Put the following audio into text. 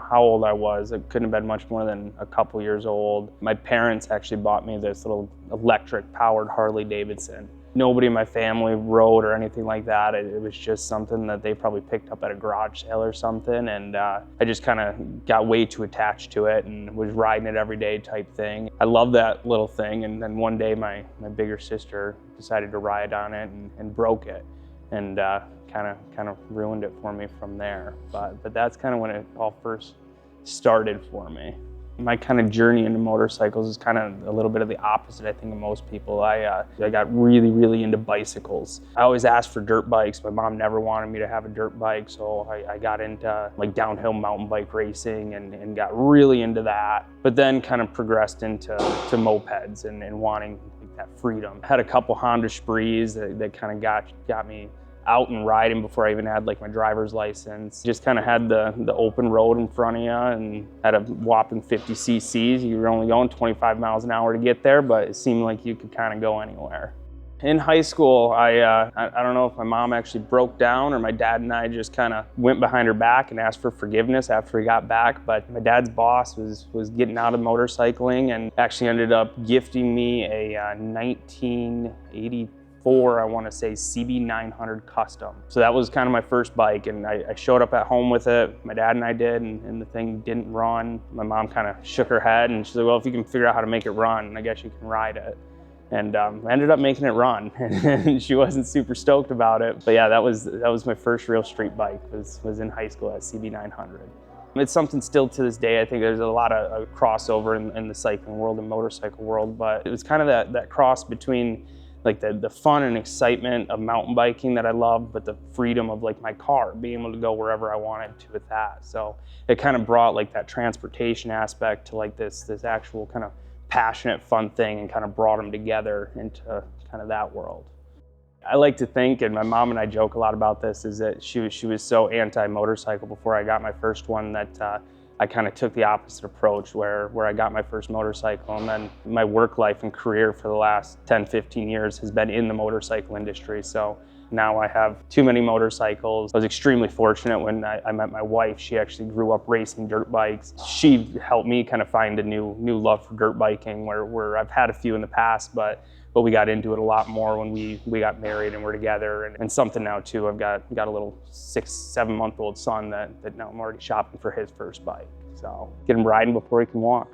how old I was. It couldn't have been much more than a couple years old. My parents actually bought me this little electric powered Harley Davidson. Nobody in my family rode or anything like that. It was just something that they probably picked up at a garage sale or something, and I just kind of got way too attached to it and was riding it every day type thing. I love that little thing, and then one day my bigger sister decided to ride on it and broke it, and kind of ruined it for me from there. But that's kind of when it all first started for me. My kind of journey into motorcycles is kind of a little bit of the opposite, I think, of most people. I got really into bicycles. I always asked for dirt bikes. My mom never wanted me to have a dirt bike, so I got into like downhill mountain bike racing and got really into that. But then kind of progressed into mopeds and wanting that freedom. I had a couple Honda Sprees that kind of got me out and riding before I even had like my driver's license. Just kind of had the open road in front of you and had a whopping 50 cc's. You were only going 25 miles an hour to get there, but it seemed like you could kind of go anywhere. In high school, I don't know if my mom actually broke down or my dad and I just kind of went behind her back and asked for forgiveness after we got back. But my dad's boss was getting out of motorcycling and actually ended up gifting me a 1984, I want to say, CB 900 Custom. So that was kind of my first bike, and I showed up at home with it. My dad and I did, and the thing didn't run. My mom kind of shook her head and she said, well, if you can figure out how to make it run, I guess you can ride it. And I ended up making it run, and she wasn't super stoked about it. But yeah, that was my first real street bike, was in high school at CB 900. It's something still to this day. I think there's a lot of crossover in the cycling world and motorcycle world, but it was kind of that cross between like the fun and excitement of mountain biking that I love, but the freedom of like my car, being able to go wherever I wanted to with that. So it kind of brought like that transportation aspect to like this actual kind of passionate, fun thing, and kind of brought them together into kind of that world. I like to think, and my mom and I joke a lot about this, is that she was so anti-motorcycle before I got my first one that I kind of took the opposite approach where I got my first motorcycle, and then my work life and career for the last 10, 15 years has been in the motorcycle industry. So now I have too many motorcycles. I was extremely fortunate when I met my wife. She actually grew up racing dirt bikes. She helped me kind of find a new love for dirt biking where I've had a few in the past, but we got into it a lot more when we got married and we're together. And something now too, I've got a little 6-7 month old son that now I'm already shopping for his first bike. So get him riding before he can walk.